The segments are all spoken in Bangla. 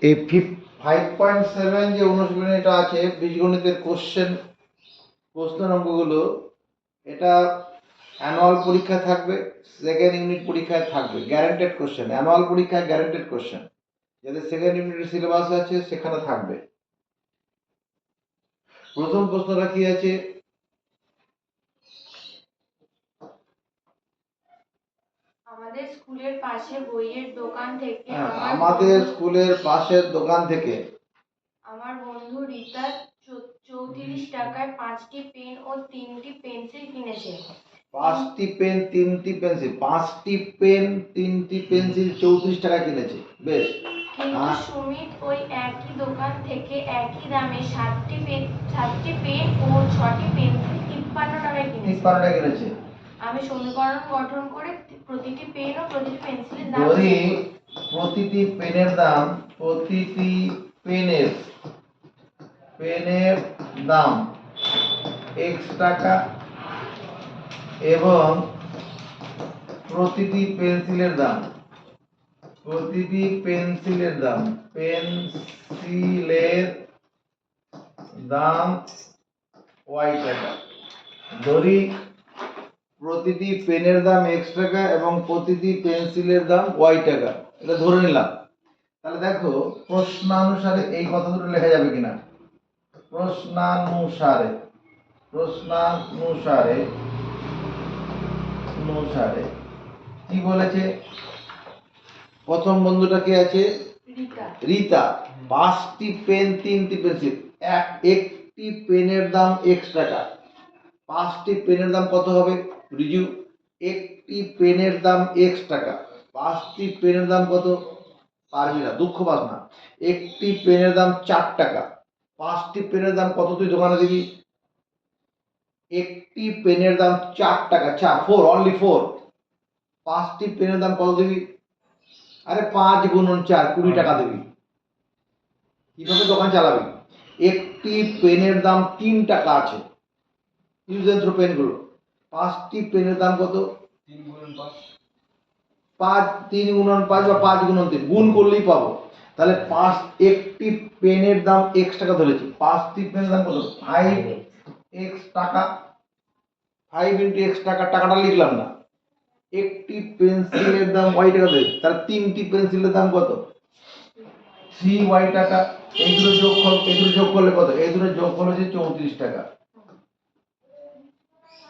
এই 5.7 যে অনুশীলনীটা আছে বীজগণিতের প্রশ্নের অঙ্কগুলো, এটা অ্যানুয়াল পরীক্ষায় থাকবে, সেকেন্ড ইউনিট পরীক্ষায় থাকবে, গ্যারান্টেড কোশ্চেন। অ্যানুয়াল পরীক্ষায় গ্যারান্টেড কোশ্চেন, যাদের সেকেন্ড ইউনিটের সিলেবাস আছে সেখানে থাকবে। প্রথম প্রশ্নটা কি আছে? আমাদের স্কুলের পাশে বইয়ের দোকান থেকে আমাদের স্কুলের পাশের দোকান থেকে আমার বন্ধু রীতা 34 টাকায় 5টি পেন ও 3টি পেন্সিল কিনেছে। 5টি পেন 3টি পেন্সিল, 5টি পেন 3টি পেন্সিল 34 টাকা কিনেছে। বেশ। কিন্তু সুমিত ওই একই দোকান থেকে একই দামে 7টি পেন ও 6টি পেন্সিল 53 টাকায় কিনেছে। 53 টাকা কিনেছে। আমি সমীকরণ গঠন করে প্রতিটি পেন ও প্রতিটি পেন্সিলের দাম যদি প্রতিটি পেনের দাম x টাকা এবং প্রতিটি পেন্সিলের দাম y টাকা। ধরি প্রতিটি পেনের দাম x টাকা এবং প্রতিটি পেন্সিলের দাম y টাকা, এটা ধরে নিলাম। তাহলে দেখো প্রশ্নানুসারে এই কথা দুটো লেখা যাবে কিনা। প্রশ্নানুসারে কি বলেছে? প্রথম বন্ধুটা কে আছে? রীতা। 5টি পেন 3টি পেন্সিল, একটি পেনের দাম x টাকা। 5টি পেনের দাম কত হবে রিজু? একটি পেনের দাম x টাকা, 5টি পেনের দাম কত? পারবি না, দুঃখ পাস না। একটি পেনের দাম 4 টাকা, 5টি পেনের দাম কত তুই দোকানে দিবি? একটি পেনের দাম 4 টাকা, 4 5টি পেনের দাম কত দিবি? আরে 5 গুণন 4 20 টাকা দিবি। কিভাবে দোকান চালাবি? একটি পেনের দাম 3 টাকা আছে, ইউজ এন্ড থ্রো পেনগুলো। 5টি পেনের দাম কত? 3 গুণন 5 বা 5 গুণন 3 গুণ করলেই পাবো। তাহলে একটি পেনের দাম x টাকা ধরেছি, 5টি পেনের দাম কত? 5x টাকা। 5 x টাকা, টাকাটা লিখলাম না। একটি পেন্সিলের দাম y টাকা ধরেছি, তাহলে 3টি পেন্সিলের দাম কত? 3y টাকা। এই দুটো যোগ করলে কত? এই দুটো যোগ করলে হচ্ছে 34 টাকা।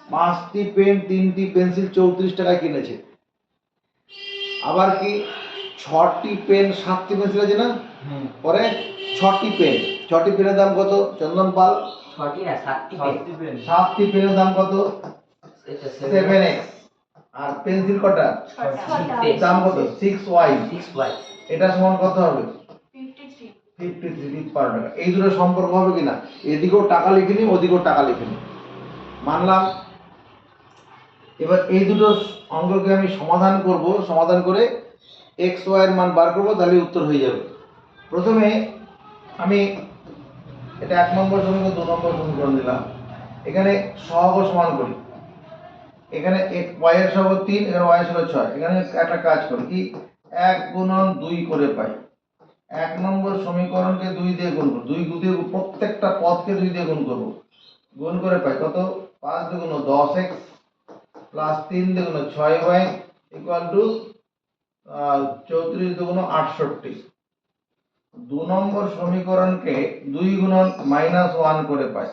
5টি পেন 3টি পেন্সিল 34 টাকা কিনেছে। আবার কি 6টি পেন 7টি পেন্সিল আছে না? পরে 6টি পেনের দাম কত চন্দন পাল? 6টি না 7টি পেন। 7টি পেনের দাম কত? 7x। আর পেন্সিল কটা? 6টা। দাম কত? 6y। এটা সমান কত হবে? 53 টাকা। এই দুটো সম্পর্ক হবে কিনা? এদিকেও টাকা লিখে নি, ওদিকেও টাকা লিখে নি, মানলাম। এবার এই দুটো অঙ্ককে আমি সমাধান করব, সমাধান করে x y এর মান বার করব, তাহলে উত্তর হয়ে যাবে। প্রথমে আমি এটা 1 নম্বর সমীকরণ 2 নম্বর সমীকরণ দিলাম। এখানে সহগ সমান করি। এখানে y এর সহগ 3, এখানে y এর সহগ 6। এখানে একটা কাজ করি কি, 1 গুণন 2 করে পাই। 1 নম্বর সমীকরণকে 2 দিয়ে গুণ করব, 2 দিয়ে প্রত্যেকটা পদকে 2 দিয়ে গুণ করব। গুণ করে পাই কত? 5 দুগুণ 10x প্লাস 3 দুগুণ 6y ইকুয়াল টু 34 দুগুণ 68। 2 নম্বর সমীকরণকে 2 গুণন -1 করে পাই।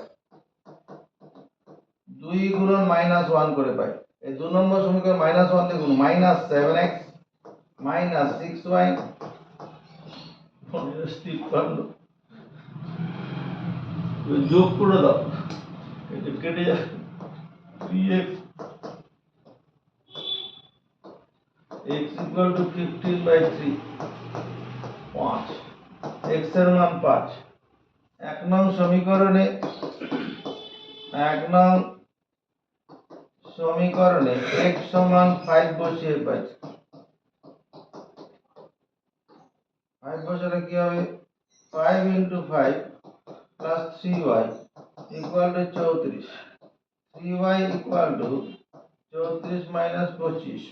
2 গুণন -1 করে পাই। এই 2 নম্বর সমীকরণ -1 দিয়ে গুণ, -7x -6y যোগ করে দাও, এটা কেটে যায়। 3x x equal to 15/3 5, x এর মান 5। 1 নং সমীকরণে x সমান 5 বসিয়ে পাই। 5 বসালে কি হবে? 5 * 5 plus 3y equal to 34। 3y equal to 34 minus 25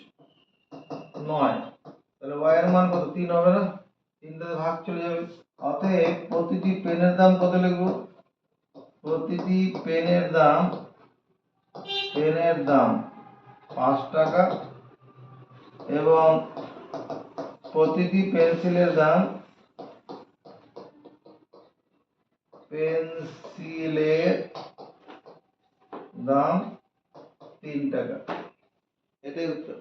9। তাহলে y এর মান কত? 3 হবে না? তিনটাতে ভাগ চলে যাবে। অতএব প্রতিটি পেনের দাম কত লিখবো? প্রতিটি পেনের দাম 5 টাকা এবং প্রতিটি পেন্সিলের দাম 3 টাকা। এটাই উত্তর।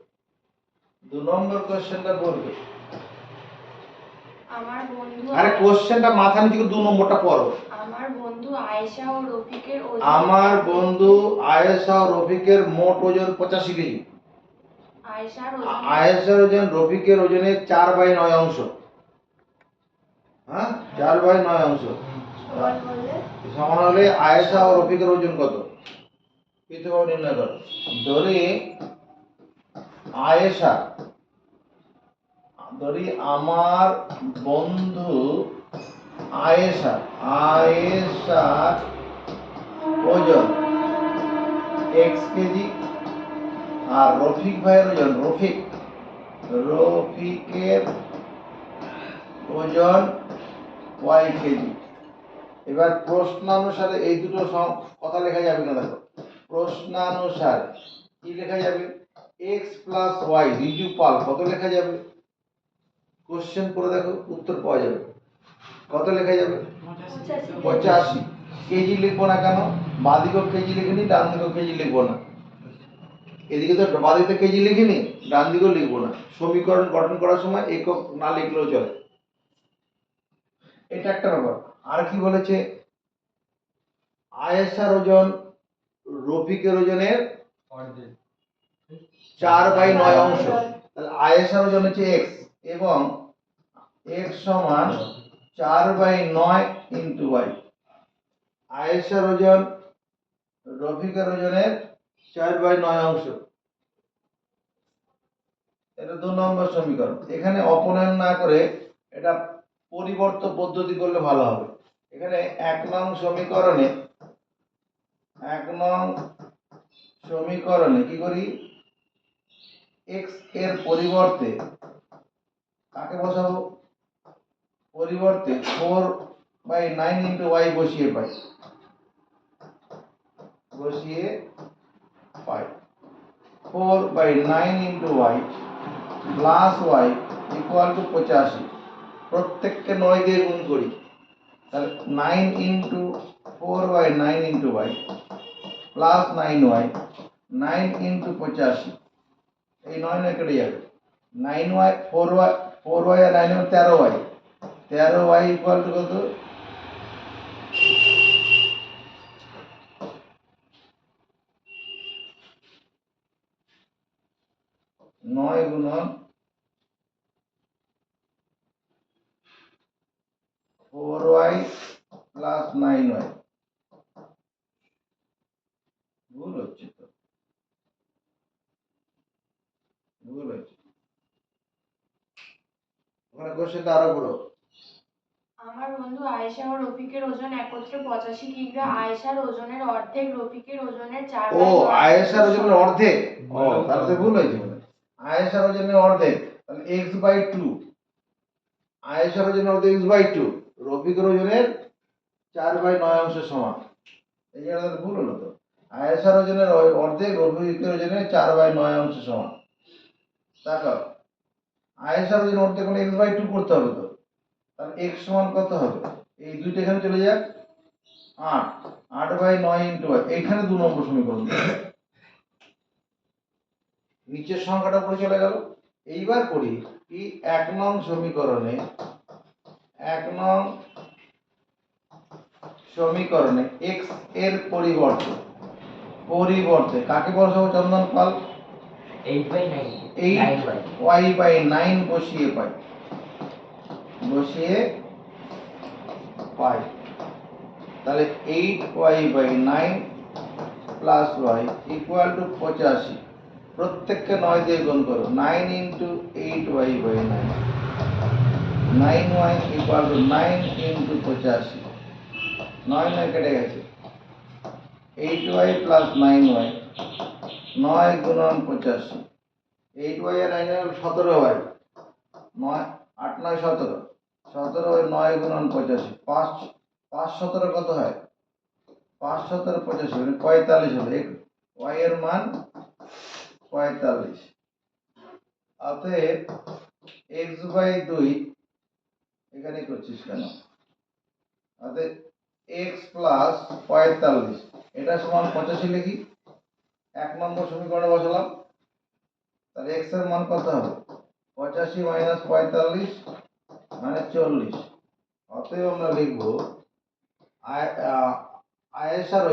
2 নম্বর কোশ্চেনটা বলবে। আমার বন্ধু আরে কোশ্চেনটা মাথা নিচে করে 2 নম্বরটা পড়ো। আমার বন্ধু আয়েশা ও রফিকের ওজন আমার বন্ধু আয়েশা ও রফিকের মোট ওজন 85 কেজি। আয়েশার ওজন আয়েশার ওজন রফিকের ওজনের 4/9 অংশ। হ্যাঁ, 4/9 অংশ। সমান করলে সমান হলে আয়েশা ও রফিকের ওজন কত? পৃথকভাবে নির্ণয় করো। ধরি আয়েশা, ধরি আমার বন্ধু আয়েশার ওজন x কেজি আর রফিক ভাইয়ের ওজন রফিকের ওজন y কেজি। এবার প্রশ্নানুসারে এই দুটো কথা লেখা যাবে না। দেখো, প্রশ্নানুসারে কি লেখা যাবে? x প্লাস y রিজুপাল কত লেখা যাবে? কোশ্চেন করে দেখো, উত্তর পাওয়া যাবে। কত লেখা যাবে? 85 কেজি। লিখবো না কেন? বাঁদিকেও কেজি লিখিনি, ডান দিকেও কেজি লিখবো না। এদিকে তো বাঁদিকে কেজি লিখিনি, ডান দিকেও লিখবো না। সমীকরণ গঠন করার সময় একক না লিখলেও চলে। এটা একটা ব্যাপার। আর কি বলেছে? আয়েশার ওজন রফিকের ওজনের 4/9 অংশ। তাহলে আয়েশার ওজন হচ্ছে x এবং x সমান 4/9 ইন্টু y। আয়েশার ওজন রফিকের ওজনের 4/9 অংশ। এটা 2 নম্বর সমীকরণ। এখানে অপনয়ন না করে এটা পরিবর্তন পদ্ধতি করলে ভালো হবে। এখানে 1 নং সমীকরণে কি করি? x এর পরিবর্তে কাকে বসাবো? পরিবর্তে 4/9 ইন্টু y বসিয়ে পাই। 4/9 into y plus y equal to 85। প্রত্যেককে 9 দিয়ে গুণ করি। তাহলে 9 into 4/9 into y plus 9y, 9 into 85। এই 9 কেটে যাবে। 9y 4y R 9 13y। 13y equal to কত? 9 গুণন 4y প্লাস 9y। ভুল হচ্ছে তো, ভুল হচ্ছে। ওখানে কোশ্চেনটা আরো বড়। আমার বন্ধু আয়েশা ও রফিকের ওজন একত্রে 85 কিগ্রা। আয়েশার ওজনের অর্ধেক রফিকের ওজনের 4 ও, আয়েশার ওজনের অর্ধেক। ও, তাহলে তো ভুল হয়েছে। আয়েশার ওজনের অর্ধেক, তাহলে x/2। আয়েশার ওজনের অর্ধেক x/2, রফিকের ওজনের 4/9 অংশের সমান। এই জায়গাটা ভুল হলো তো। আয়েশার ওজনের অর্ধেক রফিকের ওজনের 4/9 অংশের সমান। দেখো, আয়েশার ওজন অর্ধেক মানে x/2 করতে হবে তো। তাহলে x সমান কত হবে? এই দুইটা এখানে চলে যাক, 8। 8/9 ইন্টু y। এইখানে 2 নম্বর সমীকরণ। নিচের সংখ্যাটা পড়ে চলে গেল। এইবার করি কি? 1 নং সমীকরণে 1 নং সমীকরণে x এর পরিবর্তে কাকে বসাবো চন্দন পাল? 8/9 8y/9 বসিয়ে পাই। তাহলে 8y/9 plus y equal to 85। প্রত্যেককে 9 দিয়ে গুণ করো। 9 into 8y/9, 9y equal to 9 into 85। 9 কেটে গেছে। 8y প্লাস 9y, 9 গুণন 85। 8y আর 9 17y। 9 8 9 17। 17 ওই 9 গুণন 85, 5 17 কত হয়? 5 17 85 মানে 45 হবে। y এর মান 45। অতএব x/2 এখানে করছিস কেন? অতএব x প্লাস 45 এটা সমান 85 লিখি। 1 নম্বর সমীকরণে বসালাম। তাহলে x এর মান কত হবে? 85 মাইনাস 45 মানে 40। অতএব আমরা লিখব আয়েশার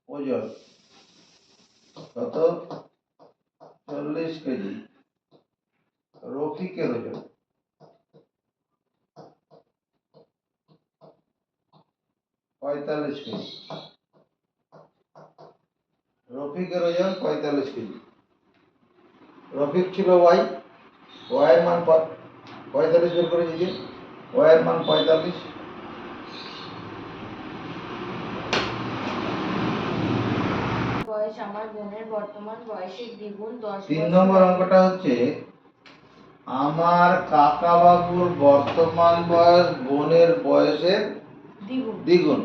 ওজন কত? 40 কেজি। রফিকের ওজন পঁয়তাল্লিশ কেজি। রফিকের ওজন 45 কেজি। রফিক ছিল y, এর মান 45 বের করে দিয়েছে। y এর মান 45। বয়স আমার বোনের বর্তমান বয়সের দ্বিগুণ 10 3 বছর নম্বর আগে। অঙ্কটা হচ্ছে আমার কাকা বাবুর বর্তমান বয়স বোনের বয়সের দ্বিগুণ। দ্বিগুণ।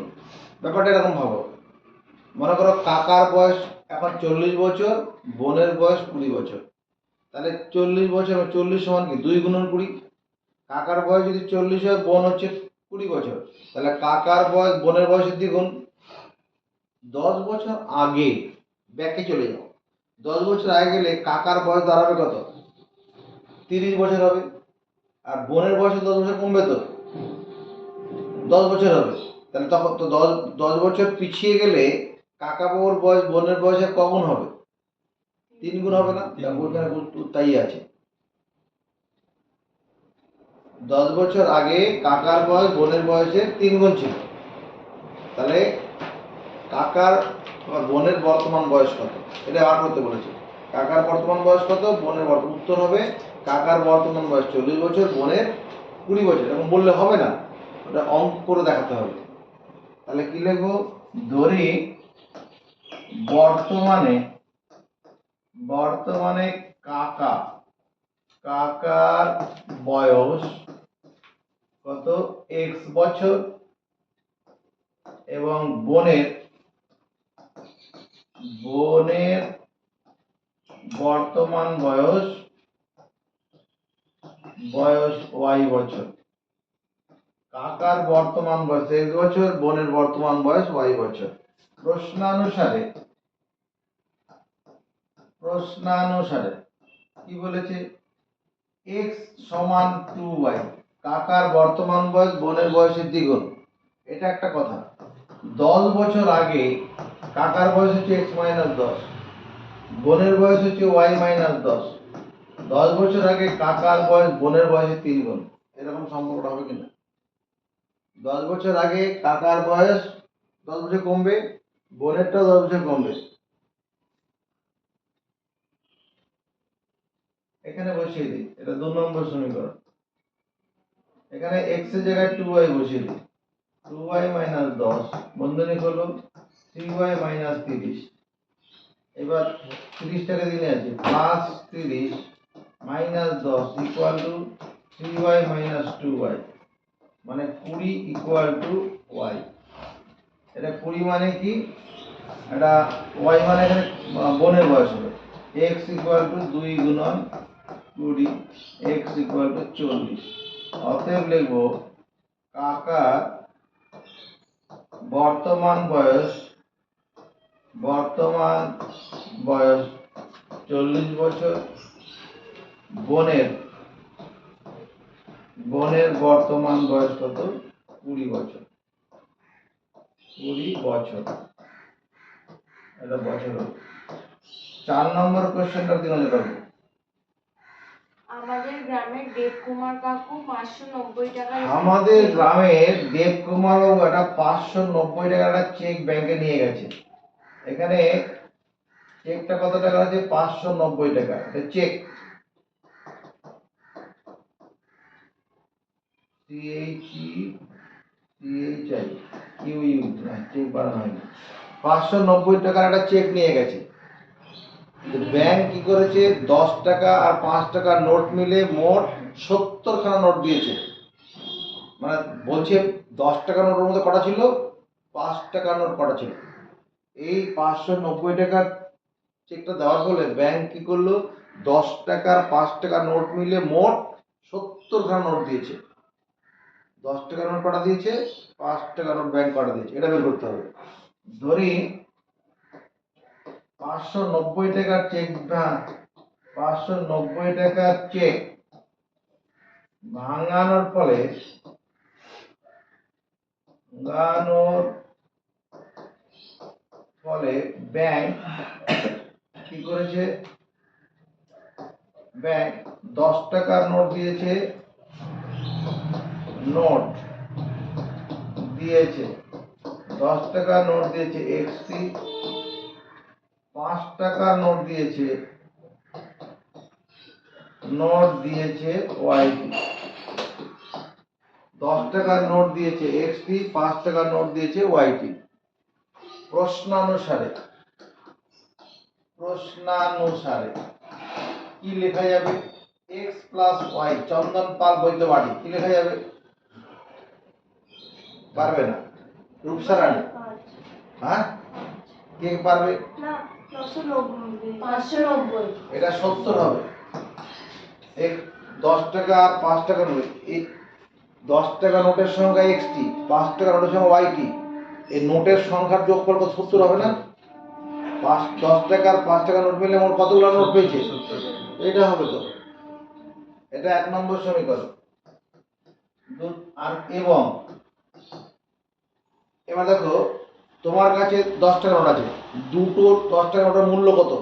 ব্যাপারটা এরকম ভাবো, মনে করো কাকার বয়স এখন 40 বছর, বোনের বয়স 20 বছর। তাহলে 40 বছর 40 সমান কি 2 গুণন 20। কাকার বয়স যদি 40 হয়, বোন হচ্ছে 20 বছর, তাহলে কাকার বয়স বোনের বয়সের দ্বিগুণ। 10 বছর আগে ব্যাকে চলে যাও। 10 বছর আগে গেলে কাকার বয়স দাঁড়াবে কত? 30 বছর হবে। আর বোনের বয়সে 10 বছর কমবে তো, 10 বছর হবে। তাহলে তখন তো 10 বছর পিছিয়ে গেলে কাকা বাবুর বয়স বোনের বয়সের কগুণ হবে? 3 গুণ হবে না? ওইখানে তাই আছে। 10 বছর আগে কাকার বয়স বোনের বয়সের 3 গুণ ছিল। তাহলে কাকার বোনের বর্তমান বয়স কত এটা বার করতে বলেছে। কাকার বর্তমান বয়স কত, বোনের বর্তমান, উত্তর হবে কাকার বর্তমান বয়স 40 বছর, বোনের 20 বছর। এরকম বললে হবে না, ওটা অঙ্ক করে দেখাতে হবে। তাহলে কি লিখবো? ধরি বর্তমানে কাকার বয়স কত? x বছর এবং বোনের বর্তমান বয়স y বছর। কাকার বর্তমান বয়স x বছর, বোনের বর্তমান বয়স y বছর। প্রশ্নানুসারে কি বলেছে? x সমান 2y। কাকার বর্তমান বয়স বোনের বয়সের দ্বিগুণ, এটা একটা কথা। 10 বছর আগে কাকার বয়স হচ্ছে x মাইনাস 10, বোনের বয়স হচ্ছে y মাইনাস 10। 10 বছর আগে কাকার বয়স বোনের বয়সের 3 গুণ। এরকম সম্পর্কটা হবে কিনা? 10 বছর আগে কাকার বয়স 10 বছর কমবে, বোনেরটাও 10 বছর কমবে। এখানে বসিয়ে দিই, এটা 2 নম্বর সমীকরণ। এখানে x এর জায়গায় 2y বসিয়ে দিই। 2y মাইনাস 10 বন্ধনী করলো 3y মাইনাস 30। এবার 30 টাকা দিনে আছে plus 30 minus 10 equal to 3y minus 2y, মানে 20 ইকুয়াল টু y। এটা 20 মানে কি? এটা y মানে এখানে বোনের বয়স হবে। x ইকুয়াল টু 2 গুণন 20, x ইকুয়াল টু 40। অতএব লিখব কাকার বর্তমান বয়স 40 বছর, বোনের বর্তমান বয়স কত? 20 বছর। 20 বছর, এটা বছর হবে। 4 নম্বর কোশ্চেনটা দিন নজর রাখবো। আমাদের গ্রামের দেবকুমার কাকু 590 টাকা। আমাদের গ্রামের দেবকুমার বাবু একটা 590 টাকার একটা চেক ব্যাংকে নিয়ে গেছে। এখানে চেকটা কত টাকা আছে? 590 টাকা। এটা চেক চেক বানানো হয়নি। 590 টাকার একটা চেক নিয়ে গেছে। ব্যাংক কি করেছে 10 টাকা আর 5 টাকার নোট মিলে মোট 70 খানা নোট দিয়েছে। মানে বলছে 10 টাকার নোটের মধ্যে কটা ছিল, 5 টাকার নোট কটা ছিল। এই 590 টাকার চেকটা দেওয়ার ফলে ব্যাংক কি করলো, 10 টাকার 5 টাকার নোট মিলে মোট 70 খানা নোট দিয়েছে। 10 টাকার নোট কটা দিয়েছে, 5 টাকার নোট ব্যাংক কটা দিয়েছে, এটা বের করতে হবে। ধরি 590 টাকার চেক, 590 টাকার চেক ভাঙানোর ফলে ব্যাংক কি করেছে, ব্যাংক 10 টাকার নোট দিয়েছে, নোট দিয়েছে 10 টাকার নোট দিয়েছে এক্সটি, 5 টাকার নোট দিয়েছে ওয়াইটি। 10 টাকার নোট দিয়েছে এক্সটি, 5 টাকার নোট দিয়েছে ওয়াইটি। প্রশ্নানুসারে কি লেখা যাবে, এক্স প্লাস ওয়াই, চন্দন পাল বৈদ্য বাড়ি, কি লেখা যাবে? পারবে না? রূপসা রানী, হ্যাঁ কে পারবে? না 590 এটা 70 হবে। 10 টাকা আর 5 টাকা নোট, এই 10 টাকা নোটের সংখ্যা এক্সটি, 5 টাকা নোটের সংখ্যা ওয়াইটি, এই নোটের সংখ্যার যোগফল কত, 70 হবে না? 10 টাকা আর 5 টাকা নোট মিলে মোট কতগুলো নোট পেয়েছে, এটা হবে তো। এটা 1 নম্বর সমীকরণ। আর এবং এবার দেখো, তোমার কাছে 10 টাকা নোট আছে, দুটো 10 টাকা নোটের মূল্য কত,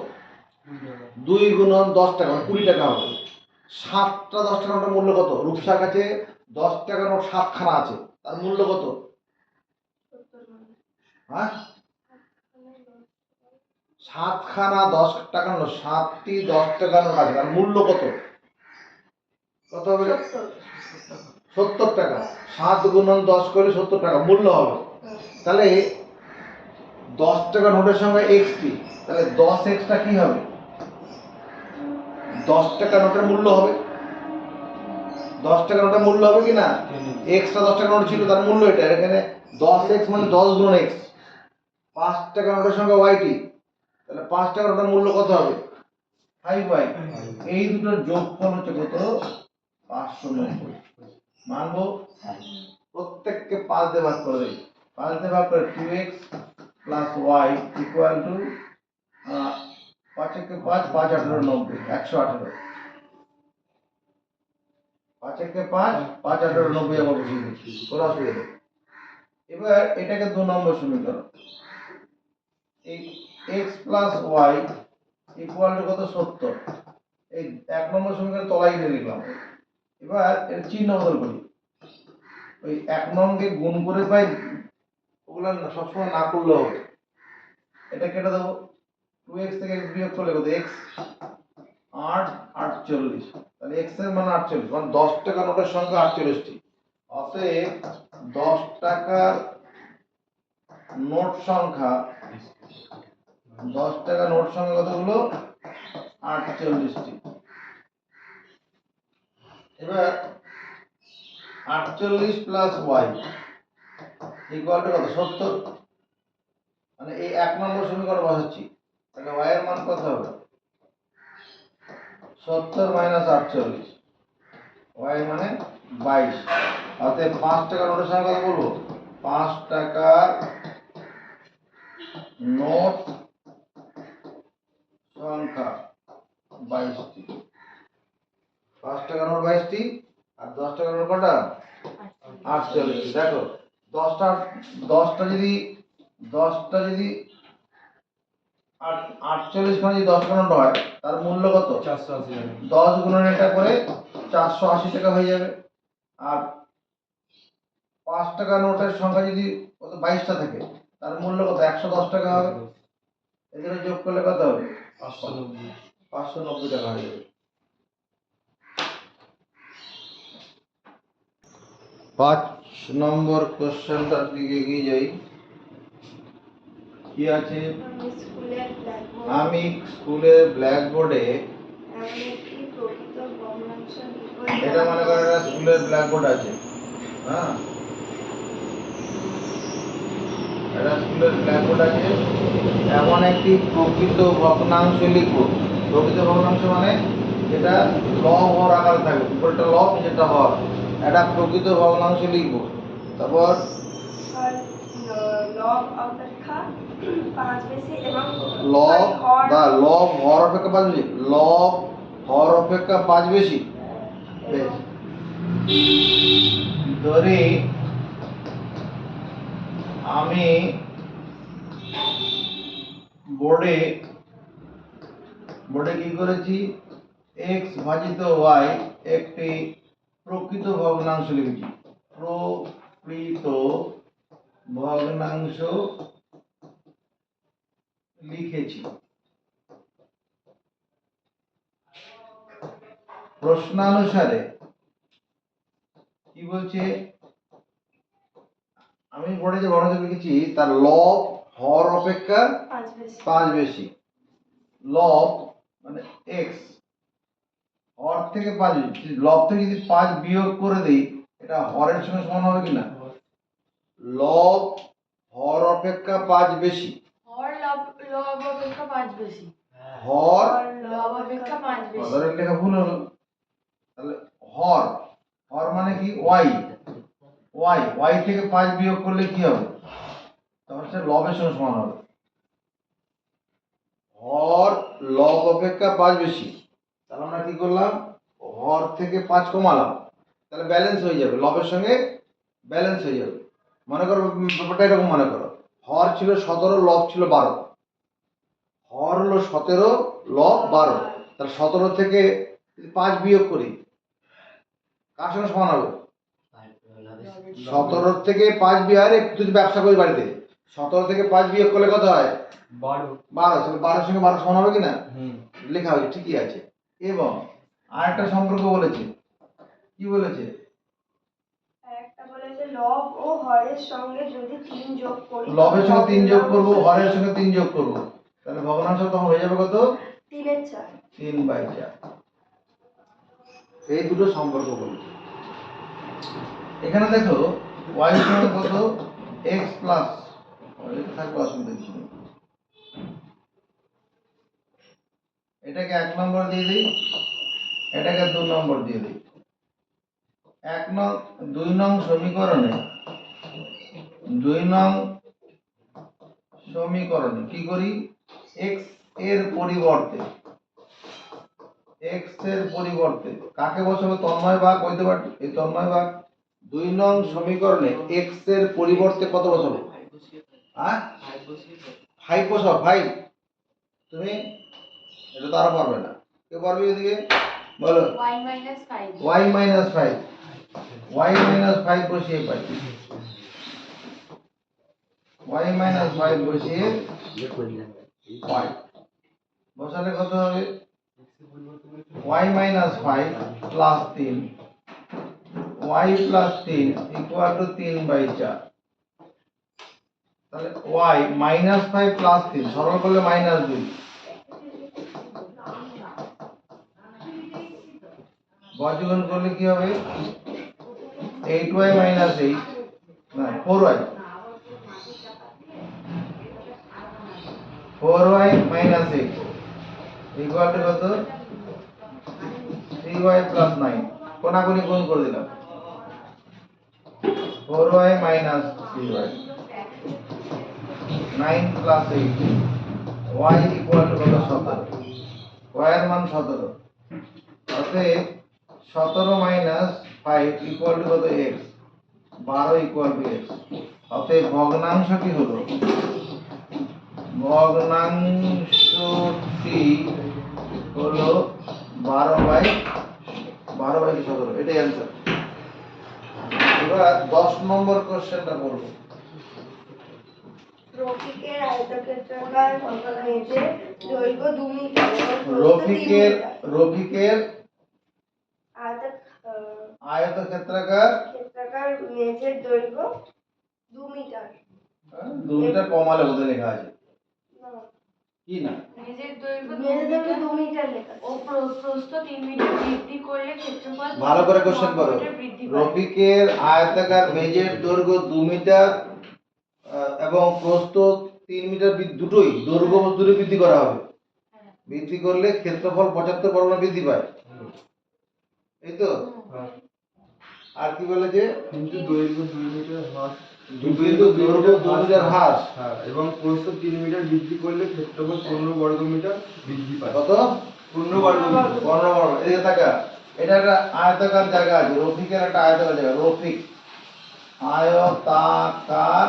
2 গুণন 10 টাকা মানে 20 টাকা হবে। 7টা 10 টাকা নোটের মূল্য কত, রূপসার কাছে 10 টাকা নোট 7 খানা আছে, তার মূল্য কত? হ্যাঁ 7 খানা 10 টাকা নোট, 7টি 10 টাকা নোট আছে, তার মূল্য কত, কত হবে? 70 টাকা। 7 গুণন 10 করে 70 টাকা মূল্য হবে। তাহলে 10 টাকা নোটের সংখ্যা এক্সটি, তাহলে 10 এক্সটা কি হবে, 10 টাকা নোটের মূল্য হবে, 10 টাকা নোটের মূল্য হবে কি না? এক্সটা 10 টাকা নোট ছিল, তার মূল্য এটা, এখানে 10 এক্স মানে 10 গুণন এক্স। 5 টাকা নোটের সংখ্যা ওয়াইটি, তাহলে 5 টাকা নোটের মূল্য কত হবে, 5y। এই দুটোর যোগফল হচ্ছে কত, 590। মানবো? প্রত্যেককে 5 দিয়ে ভাগ করে দেই, 5 দিয়ে ভাগ করে 2x plus y equal to 5 একে 5, 5 18 90, 118। 5 একে 5, 5 18 90 আমরা বসিয়ে দিচ্ছি, কোনো অসুবিধা নেই। এবার এটাকে 2 নম্বর সমীকরণ, এই x plus y equal to কত, 70। এই 1 নম্বর সমীকরণ তলায় দিয়ে লিখলাম। এবার এর চিহ্ন বদল করি, ওই 1 নংকে গুণ করে পাই, ওগুলো সবসময় না করলেও হবে। এটা কেটে দেবো, 2x থেকে x বিয়োগ করলে কত, x 8 48, তাহলে x এর মান 48, মানে 10 টাকা নোটের সংখ্যা 48টি। অতএব 10 টাকার নোট সংখ্যা, 10 টাকা নোট সংখ্যা কতগুলো, 48টি। এবার 48 প্লাস y ইকুয়াল টু কত, 70। মানে এই 1 নম্বর সমীকরণ বসাচ্ছি, তাহলে y এর মান কত হবে, 70 মাইনাস 48, y মানে 22। অতএব 5 টাকা নোটের সংখ্যা কত বলবো, 5 টাকার নোট সংখ্যা 22টি। 5 টাকা নোট 22টি, আর 10 টাকা নোট কটা, 48টি। দেখো 10টা যদি 48 মানে যদি 10 টাকা নোট হয়, তার মূল্য কত, 10 গুণন এটা করে 480 টাকা হয়ে যাবে। আর 5 টাকা নোটের সংখ্যা যদি কত, 22টা থাকে, তার মূল্য কত, 110 টাকা হবে। এদের যোগ করলে কত হবে, 590 টাকা হয়ে যাবে। 5 নম্বর কোশ্চেনটার দিকে এগিয়ে যাই। কি আছে? আমি স্কুলের ব্ল্যাকবোর্ড আমি স্কুলের ব্ল্যাকবোর্ডে, এমন একটি প্রকৃত ভগ্নাংশ লিখো এটা মনে করেন একটা স্কুলের ব্ল্যাকবোর্ড আছে, হ্যাঁ, একটা স্কুলের ব্ল্যাকবোর্ড আছে, এমন একটি প্রকৃত ভগ্নাংশ লিখবো। প্রকৃত ভগ্নাংশ মানে যেটা লব হর আকারে থাকবে, উপরটা লব নিচেরটা হর, একটা প্রকৃত ভগ্নাংশ লিখবো। তারপর লব অপেক্ষা 5 বেশি এবং লব হর বা লব হর অপেক্ষা 5 বেশি, লব হর অপেক্ষা 5 বেশি। বেশ, ধরি আমি বোর্ডে বোর্ডে কি করেছি, x ভাজিত y একটি প্রকৃত ভগ্নাংশ লিখেছি। প্রকৃত ভগ্নাংশ লিখেছি। প্রশ্নানুসারে কি বলছে, আমি বোর্ডে যে ভগ্নাংশ লিখেছি তার লব হর অপেক্ষা 5 বেশি 5 বেশি। লব মানে x, হর থেকে 5 বেশি, লব থেকে যদি 5 বিয়োগ করে দিই এটা হরের সঙ্গে সমান হবে কিনা? লব হর অপেক্ষা 5 বেশি, হর লব লব অপেক্ষা 5 বেশি। হর লব অপেক্ষা 5 বেশি। হরের লেখা ভুল হলো, তাহলে হর, হর মানে কি y, y থেকে 5 বিয়োগ করলে কি হবে, তখন সে লবের সঙ্গে সমান হবে। হর লব অপেক্ষা 5 বেশি, তাহলে আমরা কি করলাম, হর থেকে 5 কমালাম, তাহলে ব্যালেন্স হয়ে যাবে, লবের সঙ্গে ব্যালেন্স হয়ে যাবে। মনে করো ব্যাপারটা এরকম মনে করো, হর ছিল 17, লব ছিল 12, হর হলো 17, লব 12, তাহলে 17 থেকে 5 বিয়োগ করি কার সঙ্গে সমান হবে? 17 থেকে 5 বিয়োগ, আরে তুই ব্যবসা করি বাড়িতে, 17 থেকে 5 বিয়োগ করলে কত হয়? 12 12, 12 সঙ্গে 12 সমান হবে কিনা? লেখা হয়েছে, ঠিকই আছে। এবং আরেকটা সম্পর্ক বলেছে, কি বলেছে? একটা বলেছে লব ও হরের সঙ্গে যদি 3 যোগ করি লবের সঙ্গে 3 যোগ করব, হরের সঙ্গে 3 যোগ করব, তাহলে ভগ্নাংশ তখন হয়ে যাবে কত? 3/4 3/4। এই দুটো সম্পর্ক বলেছে। এখানে দেখো y সমান কত, x প্লাস, এটা থাকবে অসুবিধা কিছু নেই, এটাকে 1 নম্বর দিয়ে দিই, এটাকে 2 নম্বর দিয়ে দিই। 2 নং সমীকরণে, 2 নং সমীকরণে কি করি, x এর পরিবর্তে, x এর পরিবর্তে কাকে বসাবো? তন্ময় ভাগ, হইতে পারে এই তন্ময় ভাগ। 2 নং সমীকরণে x এর পরিবর্তে কত বসাবো? হ্যাঁ 5 বসাও, 5। তুমি এটা তো আরো পারবে না, কে পারবে এদিকে বলো? y minus 5 y minus 5, y minus 5 বসিয়ে পাই, y minus 5 বসিয়ে 5 বসালে কত হবে? y minus 5 plus 3, y plus 3 equal to 3/4। তাহলে y minus 5 plus 3 সরল করলে -2, বর্গমূল করলে কি হবে? 8y minus 8, না 4y, 4y minus 8 equal to কত? 3y plus 9। কোনাকুনি গুণ করে দিলাম, 4y minus 3y, 9 plus 8, y equal to কত? 17, y এর মান 17, অতএব 17 minus 5 equal to কত? x, 12 equal to x। অতএব ভগ্নাংশটি হলো, ভগ্নাংশটি হলো 12/17, এটাই অ্যান্সার। এবার 10 নম্বর কোশ্চেনটা করব। রফিকের আয়তক্ষেত্রাকার মেঝের দৈর্ঘ্য 2 মিটার এবং প্রস্থ 3 রফিকের মিটার। রফিকের আয়তক্ষেত্রাকার আয়তক্ষেত্রাকার মেঝের দৈর্ঘ্য 2 মিটার 2 মিটার কম আলে বোধহয় লেখা আছে, কি না মেঝের দৈর্ঘ্য মেঝের 2 দৈর্ঘ্য মিটার 2 মিটার লেখা ও প্রস্থ 3 মিটার বৃদ্ধি করলে ক্ষেত্রফল ভালো করে কোশ্চেন 9 করো। মিটার বৃদ্ধি পায়। রফিকের আয়তাকার মেঝের দৈর্ঘ্য 2 মিটার এবং প্রস্থ 3 মিটার, দুটোই দৈর্ঘ্য ও দূরে বৃদ্ধি করা হবে। বৃদ্ধি করলে ক্ষেত্রফল 75 বর্গ বৃদ্ধি পায়, এই তো। আর কি বলেছে? কিন্তু দৈর্ঘ্য 2 মিটার হ্রাস কিন্তু দৈর্ঘ্য 2 মিটার হ্রাস, হ্যাঁ, এবং প্রস্থ 3 মিটার বৃদ্ধি করলে ক্ষেত্রফল 15 বর্গ মিটার বৃদ্ধি পায়। কত? 15 বর্গ মিটার। 15 বর্গ। এদিকে তাকা, এটা একটা আয়তাকার জায়গা আছে, রফিকের একটা আয়তাকার জায়গা, রফিক আয়তাকার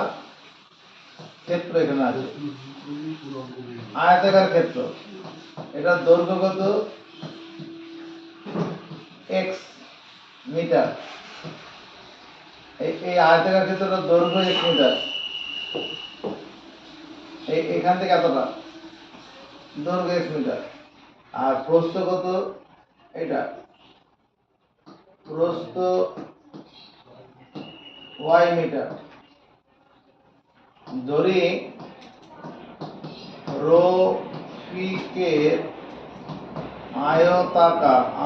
ক্ষেত্র এখানে আছে, আয়তাকার ক্ষেত্র। এটা দৈর্ঘ্য কত? x metre. এই আয়তাকার ক্ষেত্রটার দৈর্ঘ্য x মিটার। এখান থেকে এতটা দৈর্ঘ্য x মিটার। আর প্রস্থ কত? এটা প্রস্থ y মিটার। ধরি রফিকের আয়তাকার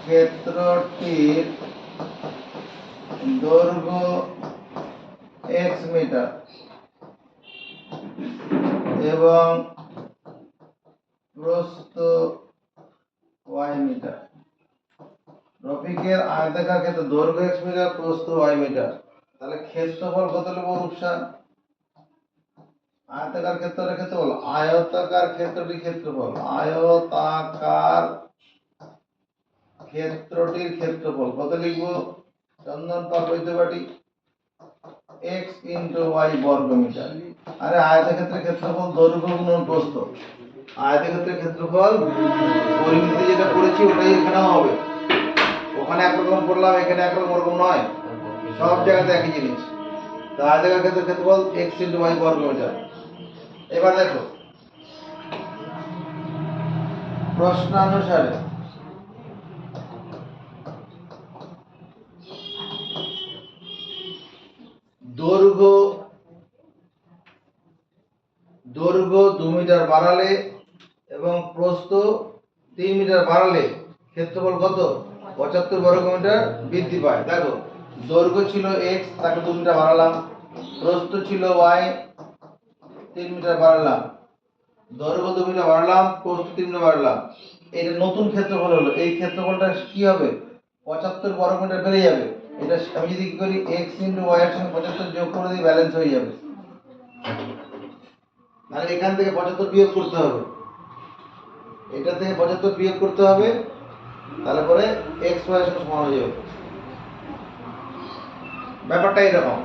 ক্ষেত্রটির দৈর্ঘ্য x মিটার এবং প্রস্থ y মিটার। রফিকের আয়তাকার ক্ষেত্র দৈর্ঘ্য x মিটার, প্রস্থ y মিটার। তাহলে ক্ষেত্রফল কত নেব রূপসা? আয়তাকার ক্ষেত্রের ক্ষেত্রফল, আয়তাকার ক্ষেত্রটির ক্ষেত্রফল, আয়তাকার ক্ষেত্রটির ক্ষেত্রফল কত লিখবো? চন্দন পাটি x ইন্টু y বর্গ মিটার। আরে আয়তক্ষেত্রের ক্ষেত্রফল দৈর্ঘ্য গুণন প্রস্থ। আয়তক্ষেত্রের ক্ষেত্রফল পরিমিতিতে যেটা করেছি ওটাই এখানেও হবে। ওখানে একরকম করলাম, এখানে একরকম, ওরকম নয়, সব জায়গাতে একই জিনিস। তো আয়তাকার ক্ষেত্রের ক্ষেত্রফল x ইন্টু y বর্গ মিটার। এবার দেখো প্রশ্নানুসারে দৈর্ঘ্য 2 মিটার বাড়ালে এবং প্রস্থ 3 মিটার বাড়ালে ক্ষেত্রফল কত? 75 বর্গ মিটার বৃদ্ধি পায়। দেখো দৈর্ঘ্য ছিল x, তাকে 2 মিটার বাড়ালাম, প্রস্থ ছিল y, 3 মিটার বাড়ালাম, দৈর্ঘ্য 2 মিটার বাড়ালাম, প্রস্থ 3 মিটার বাড়ালাম। এটা নতুন ক্ষেত্রফল হলো। এই ক্ষেত্রফলটা কি হবে? 75 বর্গ মিটার বেড়ে যাবে। এটা আমি যদি কি করি, x ইন্টু y এর সঙ্গে 75 যোগ করে দিই, ব্যালেন্স হয়ে যাবে। তাহলে এখান থেকে 75 বিয়োগ করতে হবে, এটা থেকে 75 বিয়োগ করতে হবে, তাহলে পরে x y এর সঙ্গে সমান হয়ে যাবে। ব্যাপারটা এরকম।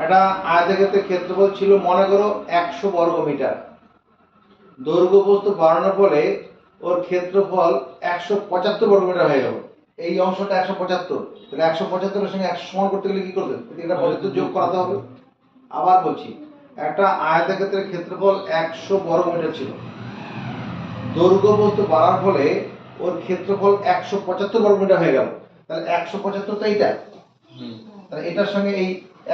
এটা আয়তক্ষেত্রের ক্ষেত্রফল ছিল মনে করো 100 বর্গ মিটার। দৈর্ঘ্য প্রস্থ বাড়ানোর ফলে ওর ক্ষেত্রফল 175 বর্গ মিটার হয়ে গেল। এই অংশটা 175, তাহলে 175 এর সঙ্গে 100 সমান করতে গেলে কি করবে? এটা 75 যোগ করাতে হবে। আবার বলছি, একটা আয়তক্ষেত্রের ক্ষেত্রফল 100 বর্গ মিটার ছিল, দৈর্ঘ্য প্রস্থ বাড়ার ফলে ওর ক্ষেত্রফল 175 বর্গ মিটার হয়ে গেল। তাহলে 175টা এইটা, তাহলে এটার সঙ্গে এই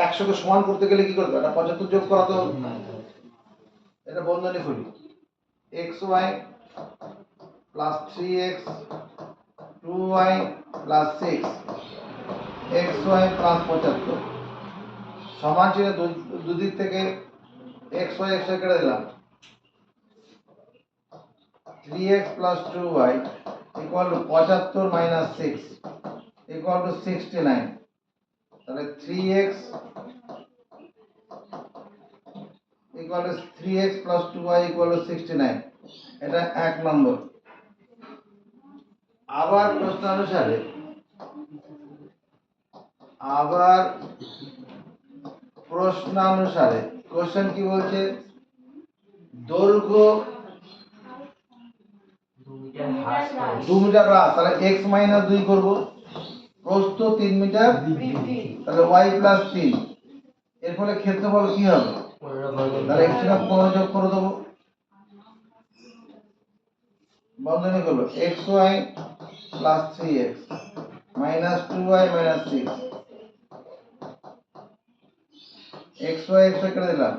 100 কে সমান করতে গেলে কি করতে হবে? 75 যোগ করাতে হবে। এটা বন্ধনী খুলি, xy plus 3x 2y plus 6 xy plus 75 সমান ছিল দুদিক থেকে xy কেটে দিলাম, 3x plus 2y equal to 75 minus 6 equal to 69। তাহলে 3x equal to 3x plus 2y equal to 69। এটা 1 নম্বর। আবার প্রশ্নানুসারে কোশ্চেন কি বলছে? দৈর্ঘ্য 2 মিটার হ্রাস করে 2 মিটার হ্রাস, তাহলে x মাইনাস 2 করব, প্রস্থ 3 মিটার বৃদ্ধি। তাহলে y প্লাস 3। এর ফলে ক্ষেত্রফল কি হবে? 15 বর্গ তাহলে x মিটার। সঙ্গে 15 যোগ করে দেবো, বন্ধনী করলো xy plus 3x minus 2y minus 6 x y কেটে দিলাম,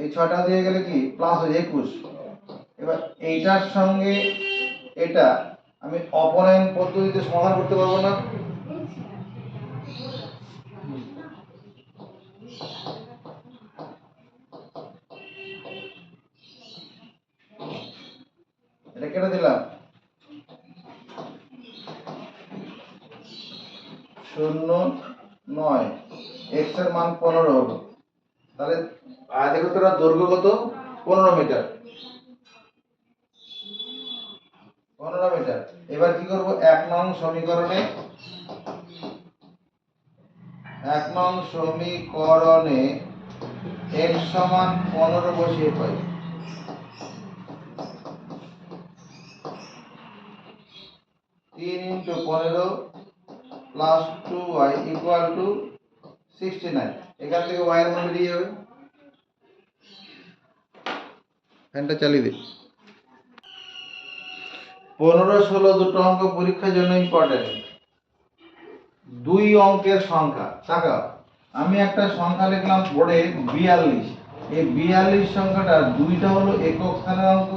এই 6টা দিয়ে গেলে কি প্লাস 21। এবার এইটার সঙ্গে এটা আমি অপনয়ন পদ্ধতিতে সমাধান করতে পারবো না? এটা কেটে দিলাম, 0 9, এক্স এর মান 15 হলো। তাহলে আয়তক্ষেত্রের দৈর্ঘ্য কত? 15 মিটার। 15 মিটার। এবার কি করব? 1 নং সমীকরণে 1 নং সমীকরণে x সমান 15 বসিয়ে পাই। 3 × 15 প্লাস 2y ইকুয়াল টু 69। এখান থেকে y এর মান বেরিয়ে যাবে। ফ্যানটা চালিয়ে দে। 15 16 দুটো অঙ্ক পরীক্ষার জন্য ইম্পর্টেন্ট। 2 অঙ্কের সংখ্যা। তাকাও, আমি একটা সংখ্যা লিখলাম বোর্ডে 42। এই 42 সংখ্যাটা 2টা হলো একক স্থানের অঙ্ক,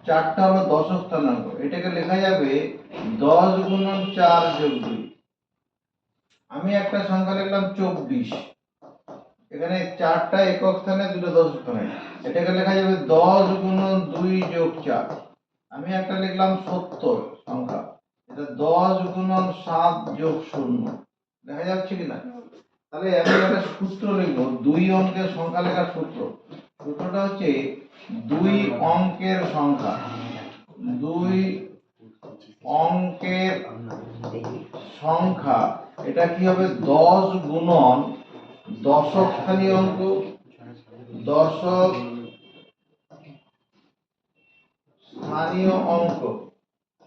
4টা হলো দশক স্থানের অঙ্ক। এটাকে লেখা যাবে 10 × 4 + 2। আমি একটা সংখ্যা লিখলাম 24, এখানে 4টা একক স্থানে, 2টা দশক স্থানে। এটাকে লেখা যাবে 10 × 2 + 4। আমি একটা লিখলাম 70 সংখ্যা, এটা 10 × 7 + 0। দেখা যাচ্ছে কিনা? তাহলে আমি একটা সূত্র লিখব, 2 অঙ্কের সংখ্যা লেখার সূত্র। সূত্রটা হচ্ছে 2 অঙ্কের সংখ্যা, 2 অঙ্কের সংখ্যা এটা কি হবে? 10 গুণন দশক স্থানীয় অঙ্ক, দশক স্থানীয় অঙ্ক,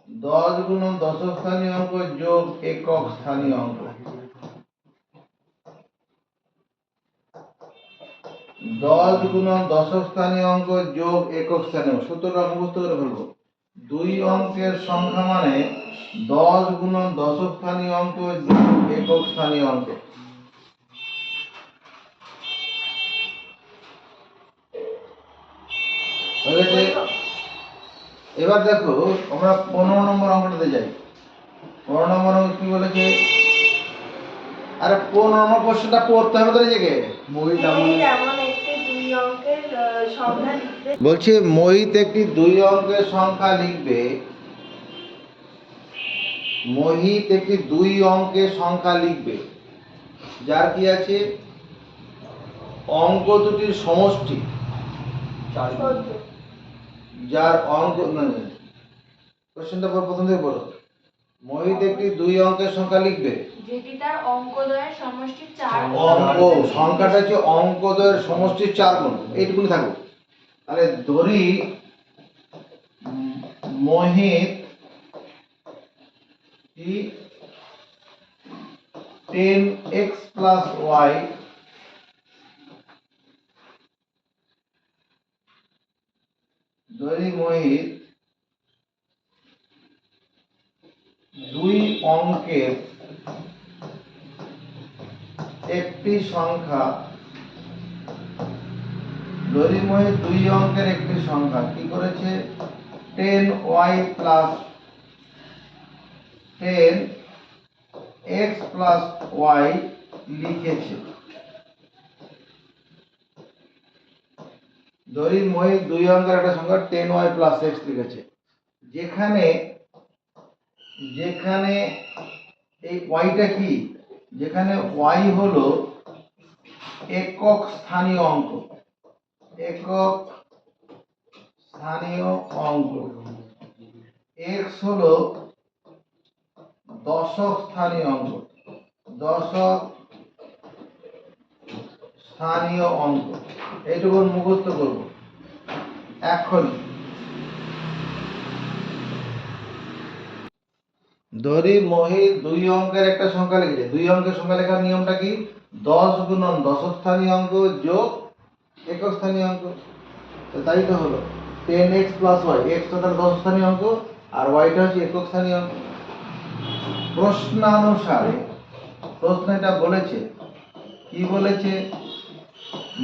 10 গুণন দশক স্থানীয় অঙ্ক যোগ একক স্থানীয় অঙ্ক। 10 গুণন দশক স্থানীয় অঙ্ক যোগ একক স্থানীয় অঙ্ক। সূত্রটা মুখস্থ করে ফেলবো। 2 অঙ্কের সংখ্যা মানে 10 গুণন দশক স্থানীয় অঙ্ক যোগ একক স্থানীয় অঙ্ক। হয়ে গেছে? এবার দেখো, আমরা 15 নম্বর অঙ্কটাতে যাই। 15 নম্বর অঙ্ক কি বলেছে? আরে 15 নম্বর কোশ্চেনটা পড়তে হবে তো নিজেকে। মোহিত যেমন একটি 2 অঙ্কের সংখ্যা লিখবে। বলছে মোহিত একটি 2 অঙ্কের সংখ্যা লিখবে। মোহিত একটি 2 অঙ্কের সংখ্যা লিখবে, যার কি আছে? অঙ্ক দুটির সমষ্টি, যার অঙ্ক না, কোশ্চেনটা প্রথম থেকে বলো। মোহিত একটি 2 অঙ্কের সংখ্যা লিখবে, যেটি তার অঙ্কদ্বয়ের সমষ্টি 4 অঙ্ক সংখ্যাটা হচ্ছে অঙ্কদ্বয়ের সমষ্টি 4 গুণ। এইটুকুনি থাকো। তাহলে ধরি মোহিত 10x + y ধরি মোহিত 2 অঙ্কের একটি সংখ্যা, ধরি মোহিত 2 অঙ্কের একটি সংখ্যা কি করেছে? 10y + 10x + y লিখেছে। ধরি মোহিত 2 অঙ্কের একটা সংখ্যা 10y + x লিখেছে। যেখানে যেখানে এই yটা কি? যেখানে y হলো একক স্থানীয় অঙ্ক, একক স্থানীয় অঙ্ক, x হলো দশক স্থানীয় অঙ্ক, দশক স্থানীয় অঙ্ক। এইটুকু মুখস্থ করব এখন। ধরি মোহিত 2 অঙ্কের একটা সংখ্যা লিখেছে। 2 অঙ্কের সংখ্যা লেখার নিয়মটা কি? 10 গুণন দশক স্থানীয় অঙ্ক যোগ একক স্থানীয় অঙ্ক। তো তাই তো হলো 10x + y। x টা তার দশক স্থানীয় অঙ্ক আর y টা হচ্ছে একক স্থানীয় অঙ্ক। প্রশ্নানুসারে প্রশ্ন এটা বলেছে, কি বলেছে,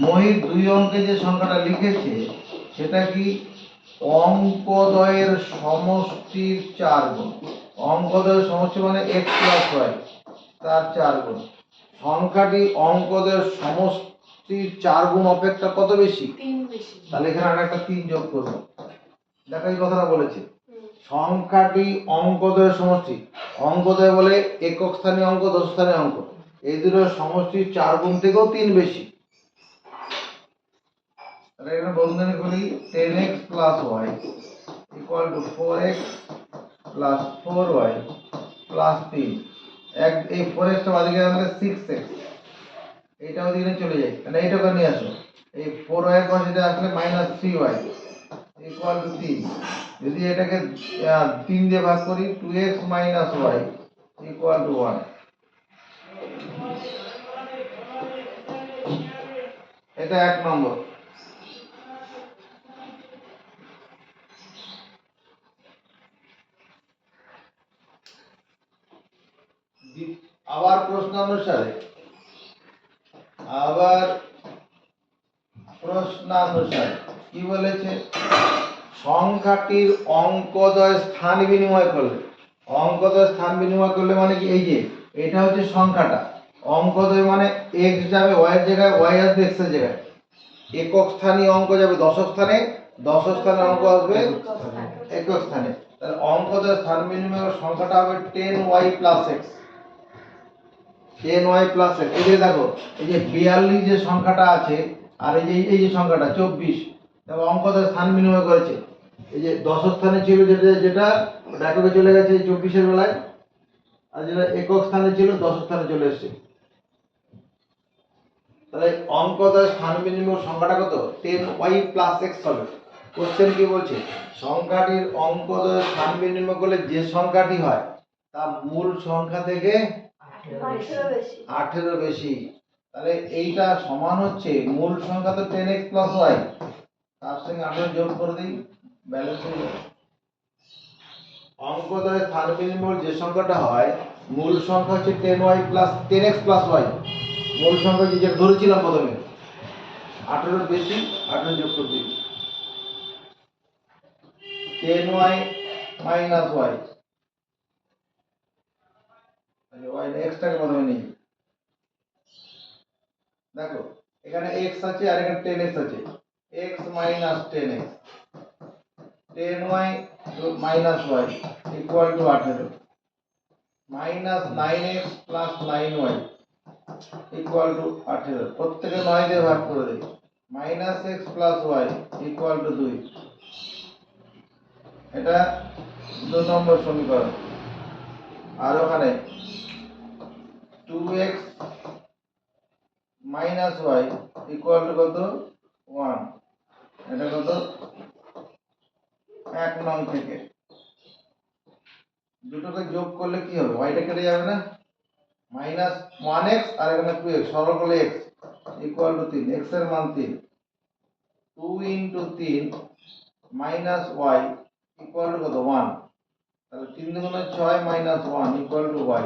মোহিত 2 অঙ্কে যে সংখ্যাটা লিখেছে সেটা কি অঙ্কদ্বয়ের সমষ্টির 4 গুণ। অঙ্কদ্বয়ের সমষ্টি মানে x প্লাস y, তার 4 গুণ। সংখ্যাটি অঙ্কদ্বয়ের সমষ্টির 4 গুণ অপেক্ষা কত বেশি? 3 বেশি। তাহলে এখানে আর একটা 3 যোগ করব। দেখো এই কথাটা বলেছে, সংখ্যাটি অঙ্কদ্বয়ের সমষ্টি, অঙ্কদ্বয় বলে একক স্থানীয় অঙ্ক, দশক স্থানীয় অঙ্ক, এই দুটোর সমষ্টির 4 গুণ থেকেও 3 বেশি। তাহলে এখানে বন্ধনী করি 10x plus y equal to 4x plus 4y plus 3। এই 4x টা বাদিকে আমাদের 6x, এইটা ওদিকে চলে যায়, তাহলে এইটাকে নিয়ে আসো, এই 4y এর পাশে এটা আসলে -3y equal to 3। যদি এটাকে 3 দিয়ে ভাগ করি 2x minus y equal to 1। এটা 1 নম্বর। আবার প্রশ্ন অনুসারে কি বলেছে, সংখ্যাটির অঙ্কদ্বয় স্থান বিনিময় করলে, অঙ্কদ্বয় স্থান বিনিময় করলে মানে কি, এই যে এটা হচ্ছে সংখ্যাটা, অঙ্কদ্বয় মানে x যাবে y এর জায়গায়, y আসবে x এর জায়গায়, একক স্থানীয় অঙ্ক যাবে দশক স্থানে, দশক স্থানে অঙ্ক আসবে একক স্থানে। তাহলে অঙ্কদ্বয় স্থান বিনিময়ের সংখ্যাটা হবে 10y plus x, 10y plus x। এই যে দেখো, এই যে 42 যে সংখ্যাটা আছে আর এই যে সংখ্যাটা 24, দেখো অঙ্কদ্বয় স্থান বিনিময় করেছে, এই যে দশক স্থানে ছিল যেটা এককে চলে গেছে 24 এর বেলায়, আর যেটা একক স্থানে ছিল দশক স্থানে চলে এসেছে। তাহলে অঙ্কদ্বয় স্থান বিনিময় সংখ্যাটা কত? 10y plus x হবে। কোশ্চেন কি বলছে, সংখ্যাটির অঙ্কদ্বয় স্থান বিনিময় করলে যে সংখ্যাটি হয় তা মূল সংখ্যা থেকে 18 বেশি। তাহলে এইটা সমান হচ্ছে, মূল সংখ্যা তো 10x plus y, তার সঙ্গে 18 যোগ করে দিই, ব্যালেন্স হয়ে যাবে। অঙ্কদ্বয় স্থান বিনিময় যে সংখ্যাটা হয় মূল সংখ্যা হচ্ছে 10x plus y, মূল সংখ্যা যেটা ধরেছিলাম প্রথমে 18 বেশি, 18 যোগ করে দিই, 10y minus y, y x টাকে প্রথমে নিই। দেখো এখানে x আছে আর এখানে 10x আছে, x minus 10x, 10y minus y equal to 18, minus 9x plus 9y equal to 18, প্রত্যেকে 9 দিয়ে ভাগ করে দেই, minus x plus y equal to 2। এটা 2 নম্বর সমীকরণ। আর ওখানে 2x minus y equal to কত? 1। এটা কত? 1 নং থেকে দুটোকে যোগ করলে কি হবে, y টা কেটে যাবে না, মাইনাস 1x আর এখানে 2x, সরল করলে x ইকুয়াল টু 3, x এর মান 3, 2 into 3 minus y equal to কত? 1। তাহলে 3 দুগুণে 6 মাইনাস 1 ইকুয়াল টু y,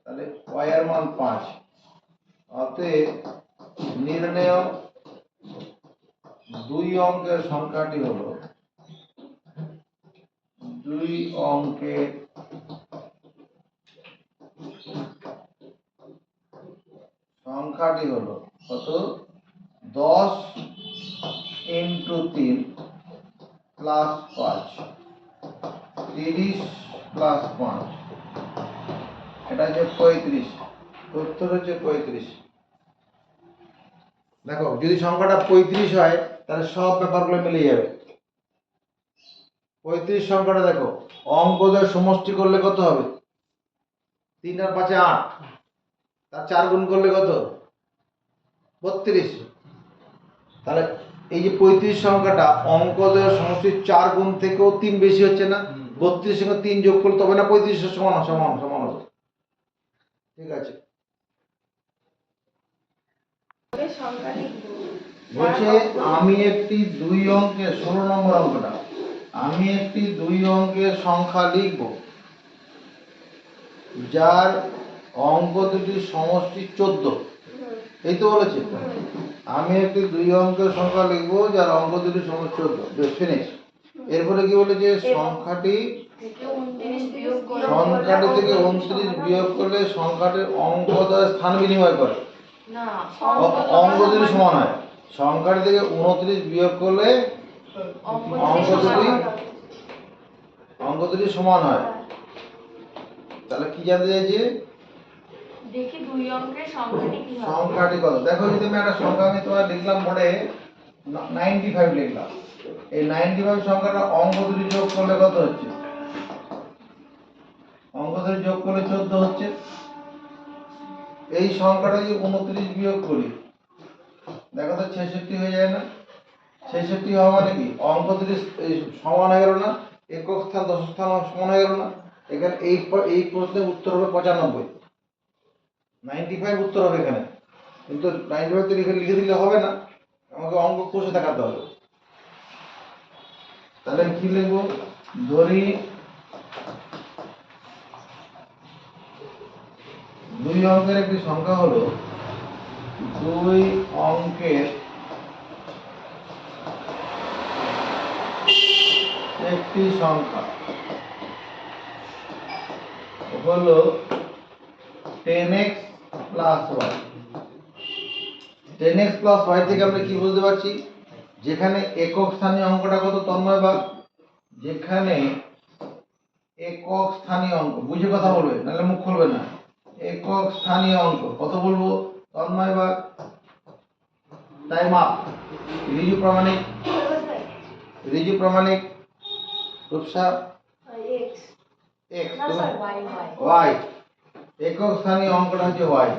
তাহলে y এর মান 5। অতএব নির্ণেয় 2 অঙ্কের সংখ্যাটি হলো, 2 অঙ্কের সংখ্যাটি হলো কত? 10 ইনটু 3 প্লাস 5, 30 প্লাস 5, এটা হচ্ছে 35, উত্তর হচ্ছে 35। দেখো যদি সংখ্যাটা 35 হয় তাহলে সব ব্যাপারগুলো মিলে যাবে। 35 সংখ্যাটা দেখো অঙ্কদ্বয় সমষ্টি করলে কত হবে? 3 আর 5 8, তার 4 গুণ করলে কত? 32। তাহলে এই যে 35 সংখ্যাটা অঙ্কদ্বয় সমষ্টির 4 গুণ থেকেও 3 বেশি হচ্ছে না? 32 সঙ্গে 3 যোগ করলে তবে না 35 এর সমান সমান হবে। ঠিক আছে, বলছে আমি একটি 2 অঙ্কের 16 নম্বর অঙ্কটা, আমি একটি 2 অঙ্কের সংখ্যা লিখব যার অঙ্ক দুটির সমষ্টি 14, এই তো বলেছে। আমি একটি 2 অঙ্কের সংখ্যা লিখবো যার অঙ্ক দুটির সমষ্টি 14, বেশ ফিনিশ। এরপরে কি বলেছে, সংখ্যাটি থেকে 29 বিয়োগ করে সংখ্যাটি থেকে 29 বিয়োগ করলে সংখ্যাটির অঙ্কদ্বয় স্থান বিনিময় করে। না অঙ্ক দুটি সমান হয়, সংখ্যাটি থেকে 29 বিয়োগ করলে অঙ্ক দুটি সমান হয়। তাহলে কি জানতে চাইছে, দেখি 2 অঙ্কের সংখ্যাটি কি হবে। সংখ্যাটি কত। দেখো যদি আমি একটা সংখ্যা আমি তোমার লিখলাম বোর্ডে 95 লিখলাম, এই 95 সংখ্যাটা অঙ্ক দুটি যোগ করলে কত হচ্ছে, অঙ্ক দুটি যোগ করলে 14 হচ্ছে। এই সংখ্যাটা যদি 29 বিয়োগ করি, দেখো তো 66 হয়ে যায় না। 66 হওয়া মানে কি, অঙ্ক দুটি এই সমান হয়ে গেল না, একক স্থান দশক স্থান সমান হয়ে গেল না। এখানে এই প্রশ্নের উত্তর হবে 95, 95 উত্তর হবে এখানে। কিন্তু 95 তো লিখে দিলে হবে না, আমাকে অঙ্ক কষে দেখাতে হবে। তাহলে কি লিখবো, ধরি 2 অঙ্কের একটি সংখ্যা হলো 2 অঙ্কের একটি সংখ্যা হলো 10x plus y। 10x plus y থেকে আমরা কি বুঝতে পারছি, যেখানে একক স্থানীয় অঙ্কটা কত তন্ময় বাগ, যেখানে একক স্থানীয় অঙ্ক, বুঝে কথা বলবে নাহলে মুখ খুলবে না। একক স্থানীয় অঙ্ক কত বলবো Tanmoy Bag, time up. Riju Pramanik Rupsa x না স্যার y y, একক স্থানীয় অঙ্কটা হচ্ছে y,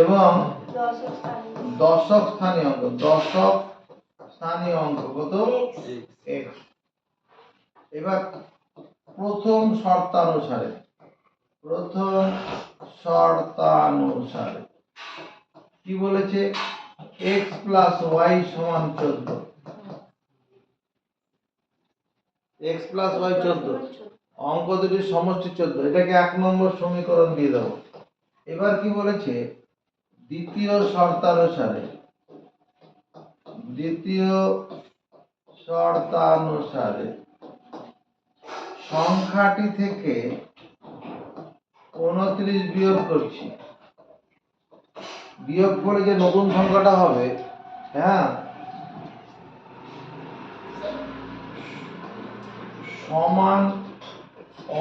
এবং দশক স্থানীয় অঙ্ক কত x। এবার প্রথম শর্তানুসারে কি বলেছে, x প্লাস y সমান 14, x প্লাস y 14, অঙ্ক দুটির সমষ্টি 14, এটাকে 1 নম্বর সমীকরণ দিয়ে দেবো। এবার কি বলেছে, দ্বিতীয় শর্তানুসারে সংখ্যাটি থেকে 29 বিয়োগ করছি, বিয়োগ করে যে নতুন সংখ্যাটা হবে, হ্যাঁ, সমান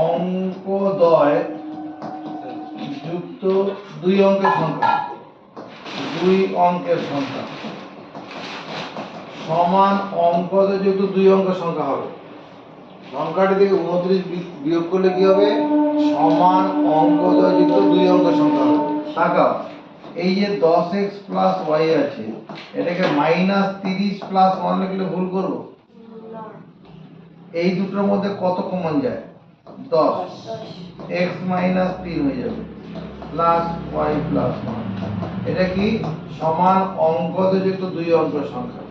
অঙ্কদ্বয় যুক্ত 2 অঙ্কের সংখ্যা, সমান অঙ্কদ্বয় যুক্ত 2 অঙ্কের সংখ্যা হবে। সংখ্যাটি থেকে 29 বিয়োগ করলে কি হবে, সমান অঙ্কদ্বয় যুক্ত 2 অঙ্কের সংখ্যা হবে। তাকাও, এই যে 10x প্লাস y আছে, এটাকে -30 প্লাস 1 লিখলে ভুল করব? এই দুটোর মধ্যে কত কমন যায়, 10, x মাইনাস 3 হয়ে যাবে প্লাস y প্লাস 1। এটা কি সমান অঙ্কদ্বয় যুক্ত 2 অঙ্কের সংখ্যা।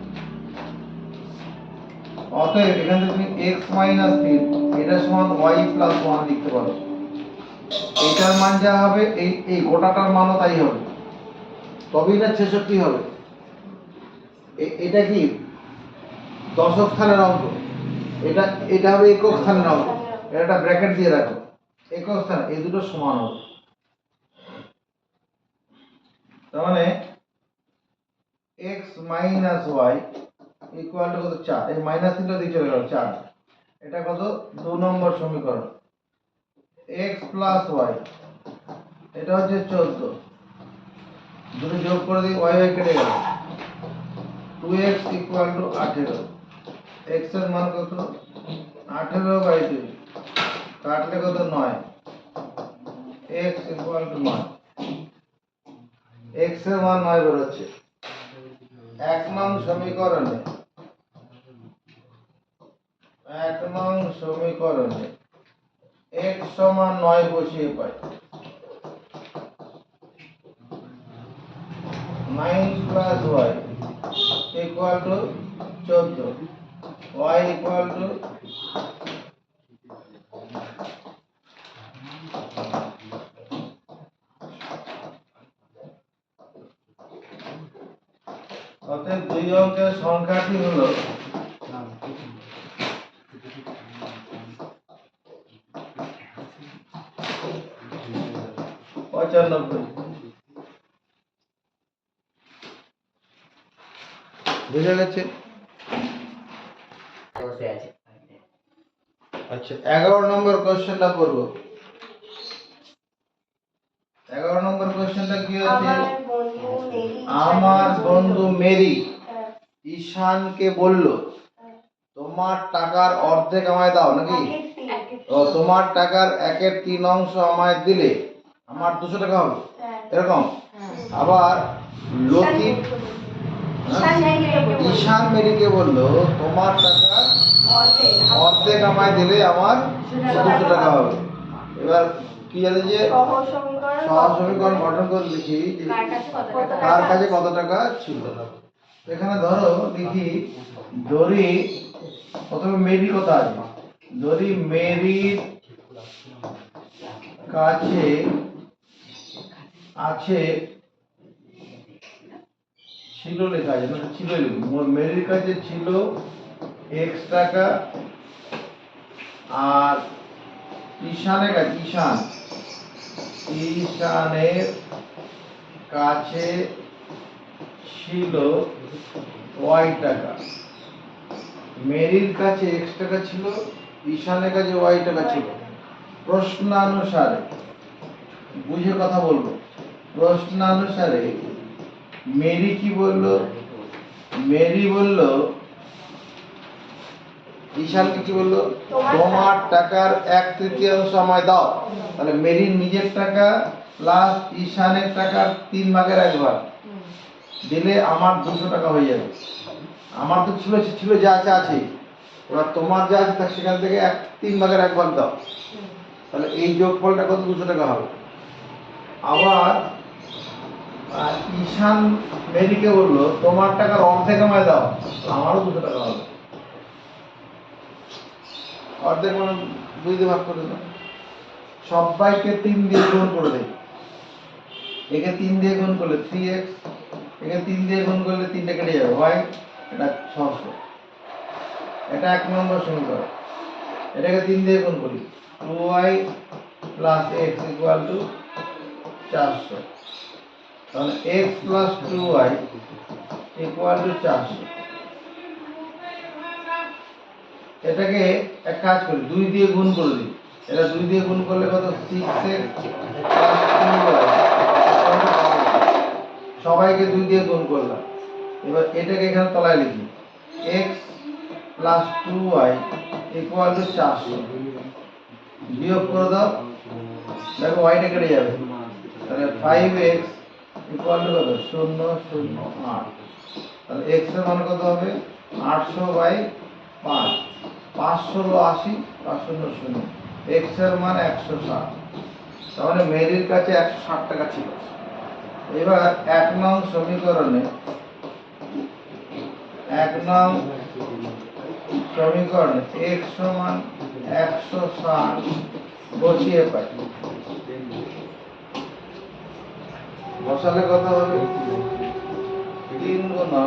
অতএব এখানে তুমি x মাইনাস 3 এটা সমান y প্লাস 1 লিখতে পারো। এটার মান যা হবে এই গোটাটার মানও তাই হবে, তবেই না 66 হবে। এটা কি দশক স্থানের অঙ্ক, এটা হবে একক স্থানের অঙ্ক। এটা একটা ব্র্যাকেট দিয়ে রাখো, একক স্থান, এই দুটো সমান হবে। তার মানে x minus y equal to কত, 4। এই মাইনাস চিহ্ন দিয়ে চলে গেল 4। এটা কত, 2 নম্বর সমীকরণ। x প্লাস y এটা হচ্ছে 14, দুটো যোগ করে দিই, y কেটে গেল, 2x ইকুয়াল টু 18। x এর মান কত, 18/2, কাটলে কত, 9। x ইকুয়াল টু 9, x এর মান 9 বেরোচ্ছে। 1 নং সমীকরণে x সমান 9 বসিয়ে পাই, 9 plus y equal to 14, y equal to দুই অঙ্কের সংখ্যাটি হলো 95। বুঝা গেছে? বসে আছে আচ্ছা 11 নম্বর কোশ্চেনটা করব। 11 নম্বর কোশ্চেনটা কি আছে? আমার বন্ধু মেরি ঈশানকে বলল তোমার টাকার অর্ধেক আমায় দাও নাকি? ও তোমার টাকার 1/3 অংশ আমায় দিলে আমার 200 টাকা হবে, এরকম। আবার লতিফ ঈশান মেরিকে বলল তোমার টাকার অর্ধেক আমায় দিলে আমার 200 টাকা হবে। এবার কি আছে যে সহসমীকরণ গঠন করে লিখি যে কার কাছে কত টাকা ছিল। এখানে ধরো দেখি যদি প্রথমে মেরি কথা আছে, যদি মেরির কাছে আছে ছিল লেখা আছে না, ছিল লিখব। মেরির কাছে ছিল x টাকা আর ঈশানের কাছে ঈশানের কাছে ছিল y টাকা। মেরির কাছে x টাকা ছিল, ঈশানের কাছে y টাকা ছিল। প্রশ্নানুসারে বুঝে কথা বলবো। প্রশ্নানুসারে মেরি কি বলল? মেরি বলল ঈশানকে কি বললো? তোমার টাকার 1/3 আমায় দাও। তাহলে মেরির নিজের টাকা প্লাস ঈশানের টাকার 3 ভাগের 1 ভাগ দিলে আমার 200 টাকা হয়ে যাবে। আমার তো ছিল যা আছে আছে, এবার তোমার যা আছে তার সেখান থেকে 3 ভাগের 1 ভাগ দাও, তাহলে এই যোগফলটা কত? 200 টাকা হবে। আবার ঈশান মেরিকে বললো তোমার টাকার অর্ধেক আমায় দাও, আমারও 200 টাকা হবে। অর্ধেক মানে 2 দিয়ে ভাগ করে দাও। সবাইকে 3 দিয়ে গুণ করে দেয়। একে 3 দিয়ে গুণ করলে 3x, একে 3 দিয়ে গুণ করলে 3টা কেটে যাবে, y এটা 600। এটা 1 নম্বর সমীকরণ। এটাকে 3 দিয়ে গুণ করি 2y + x = 400। তাহলে x + 2y = 400। এটাকে এক কাজ করি 2 দিয়ে গুণ করে দিই। এটা 2 দিয়ে গুণ করলে কত? 6x + 2y। সবাইকে 2 দিয়ে গুণ করলাম। এবার এটাকে এখানে তলায় লিখি x + 2y = 400। বিয়োগ করে দাও, দেখো y টা কেটে যাবে। তাহলে 5x = কত? 008। তাহলে x এর মান কত হবে? 800/5। 500 × 80, 500 × 0। x এর মান 160। তাহলে মেরির কাছে 160 টাকা ছিল। এবার 1 নং সমীকরণে 1 নং সমীকরণে x = 160 বসিয়ে পাই। বসালে কত হবে? 3 ×